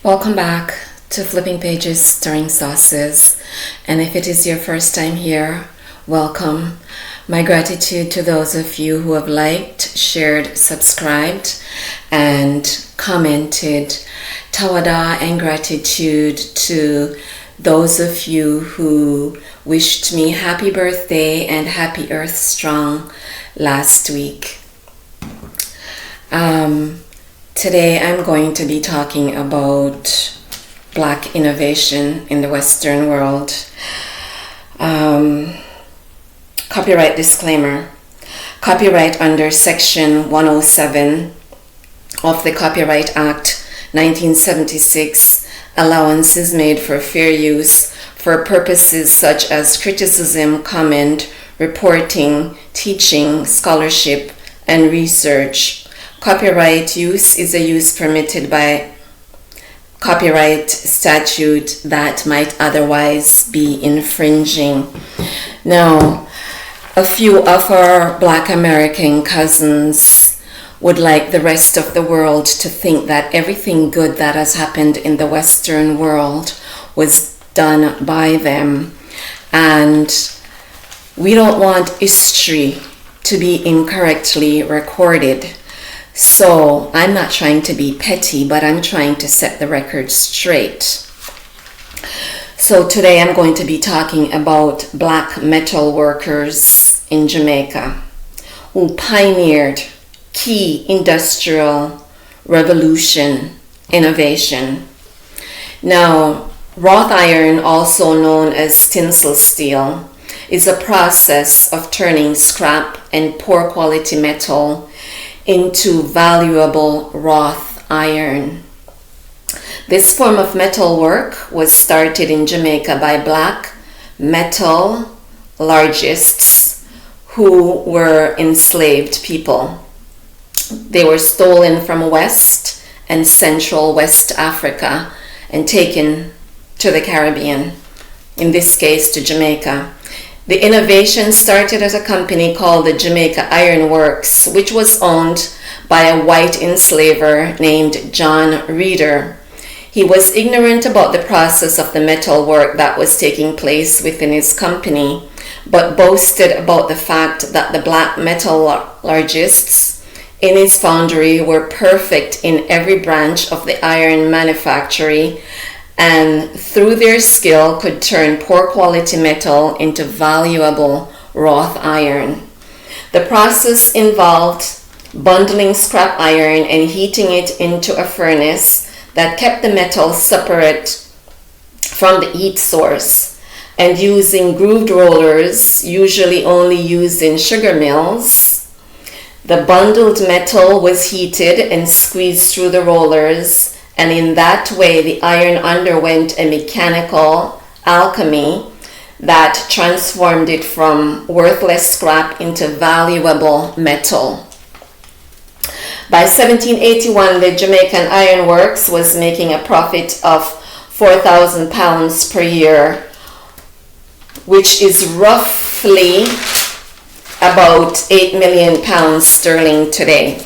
Welcome back to Flipping Pages Stirring Sauces. And if it is your first time here, welcome. My gratitude to those of you who have liked, shared, subscribed, and commented. Tawada and gratitude to those of you who wished me happy birthday and happy Earth Strong last week. Today I'm going to be talking about Black innovation in the Western world. Copyright disclaimer. Copyright under Section 107 of the Copyright Act 1976. Allowances made for fair use for purposes such as criticism, comment, reporting, teaching, scholarship, and research. Copyright use is a use permitted by copyright statute that might otherwise be infringing. Now, a few of our Black American cousins would like the rest of the world to think that everything good that has happened in the Western world was done by them. And we don't want history to be incorrectly recorded. So I'm not trying to be petty, but I'm trying to set the record straight. So today I'm going to be talking about Black metal workers in Jamaica who pioneered key industrial revolution innovation. Now, wrought iron, also known as tinsel steel, is a process of turning scrap and poor quality metal into valuable wrought iron. This form of metal work was started in Jamaica by Black metallurgists who were enslaved people. They were stolen from West and Central West Africa and taken to the Caribbean, in this case to Jamaica. The innovation started at a company called the Jamaica Iron Works, which was owned by a white enslaver named John Reeder. He was ignorant about the process of the metal work that was taking place within his company, but boasted about the fact that the Black metallurgists in his foundry were perfect in every branch of the iron manufactory, and through their skill could turn poor quality metal into valuable wrought iron. The process involved bundling scrap iron and heating it into a furnace that kept the metal separate from the heat source, and using grooved rollers, usually only used in sugar mills. The bundled metal was heated and squeezed through the rollers, and in that way the iron underwent a mechanical alchemy that transformed it from worthless scrap into valuable metal. By 1781, the Jamaican Iron Works was making a profit of £4,000 per year, which is roughly about £8 million sterling today.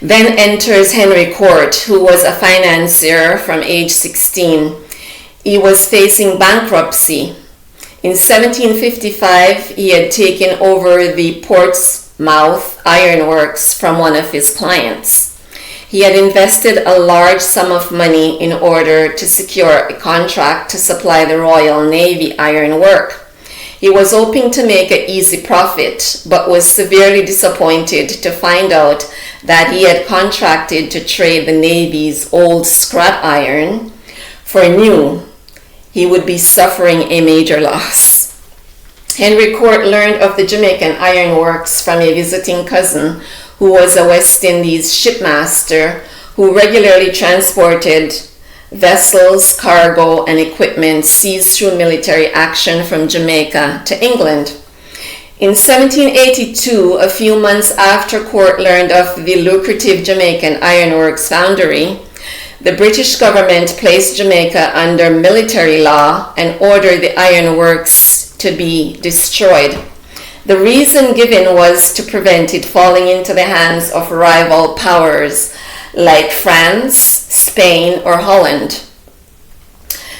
Then enters Henry Court, who was a financier from age 16. He was facing bankruptcy. In 1755, he had taken over the Portsmouth Iron Works from one of his clients. He had invested a large sum of money in order to secure a contract to supply the Royal Navy iron work. He was hoping to make an easy profit, but was severely disappointed to find out that he had contracted to trade the Navy's old scrap iron for new. He would be suffering a major loss. Henry Court learned of the Jamaican Iron Works from a visiting cousin who was a West Indies shipmaster who regularly transported vessels, cargo, and equipment seized through military action from Jamaica to England. In 1782, a few months after Court learned of the lucrative Jamaican Iron Works foundry, the British government placed Jamaica under military law and ordered the iron works to be destroyed. The reason given was to prevent it falling into the hands of rival powers like France, Spain, or Holland.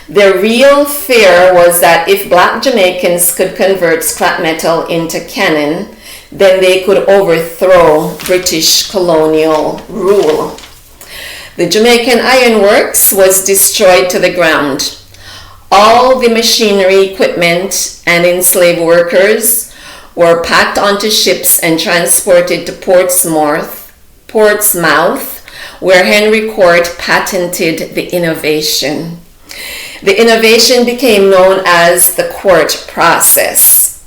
The real fear was that if black Jamaicans could convert scrap metal into cannon, then they could overthrow British colonial rule. The Jamaican Iron Works was destroyed to the ground. All the machinery, equipment, and enslaved workers were packed onto ships and transported to Portsmouth, where Henry Court patented the innovation. The innovation became known as the court process.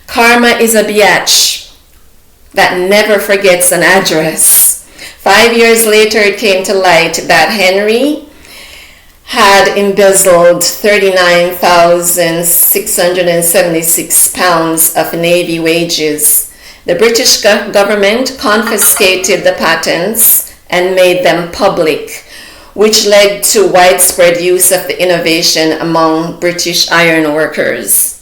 Karma is a biatch that never forgets an address. 5 years later, it came to light that Henry had embezzled 39,676 pounds of Navy wages. The British government confiscated the patents and made them public, which led to widespread use of the innovation among British iron workers.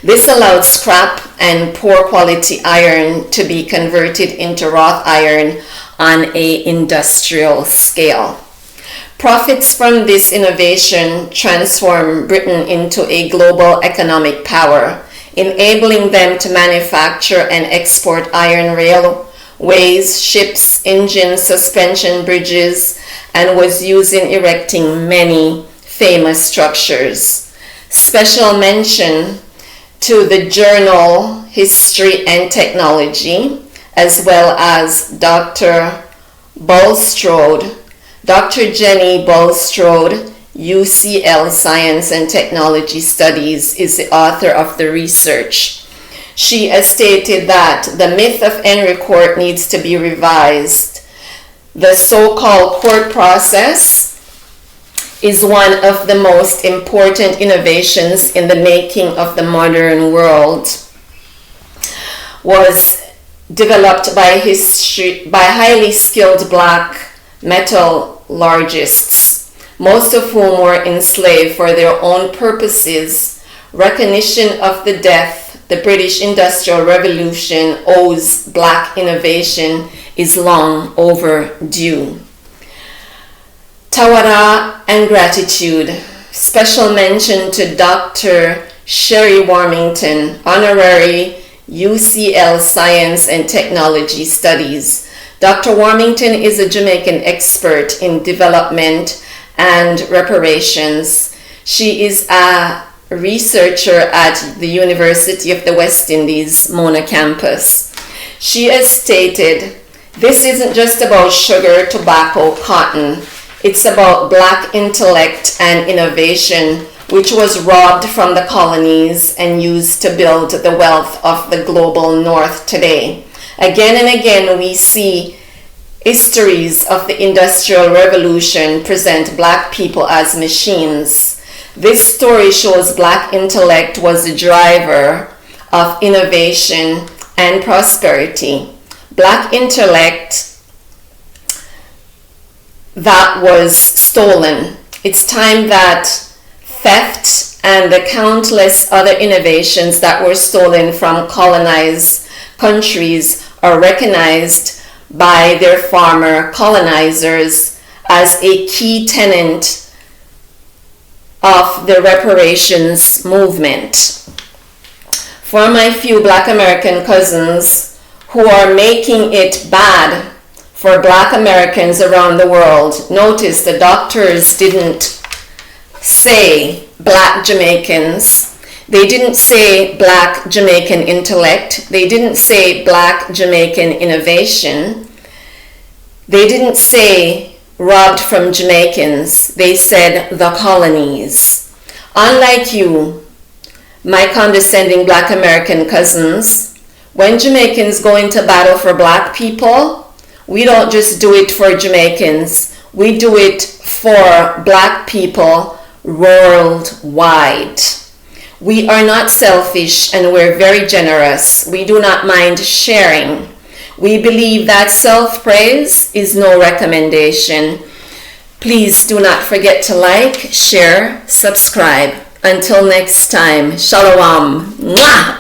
This allowed scrap and poor quality iron to be converted into wrought iron on an industrial scale. Profits from this innovation transformed Britain into a global economic power, enabling them to manufacture and export iron railways, ships, engines, suspension bridges, and was used in erecting many famous structures. Special mention to the journal History and Technology, as well as Dr. Bulstrode. Dr. Jenny Bulstrode, UCL Science and Technology Studies, is the author of the research. She has stated that the myth of Henry Court needs to be revised. The so-called court process is one of the most important innovations in the making of the modern world. Was developed by highly skilled black metallurgists, most of whom were enslaved for their own purposes. Recognition of the death the British Industrial Revolution owes black innovation is long overdue. Tawara and gratitude. Special mention to Dr. Sherry Warmington, honorary UCL Science and Technology Studies. Dr. Warmington is a Jamaican expert in development and reparations. She is a researcher at the University of the West Indies, Mona campus. She has stated, "This isn't just about sugar, tobacco, cotton. It's about black intellect and innovation, which was robbed from the colonies and used to build the wealth of the global North today." Again and again, we see histories of the Industrial Revolution present black people as machines. This story shows black intellect was the driver of innovation and prosperity. Black intellect that was stolen. It's time that theft and the countless other innovations that were stolen from colonized countries are recognized by their former colonizers as a key tenet of the reparations movement. For my few black American cousins who are making it bad for black Americans around the world, notice the doctors didn't say black Jamaicans. They didn't say black Jamaican intellect. They didn't say black Jamaican innovation. They didn't say robbed from Jamaicans. They said the colonies. Unlike you, my condescending black American cousins, when Jamaicans go into battle for black people, we don't just do it for Jamaicans. We do it for black people worldwide. We are not selfish and we're very generous. We do not mind sharing. We believe that self-praise is no recommendation. Please do not forget to like, share, subscribe. Until next time, shalom. Mwah!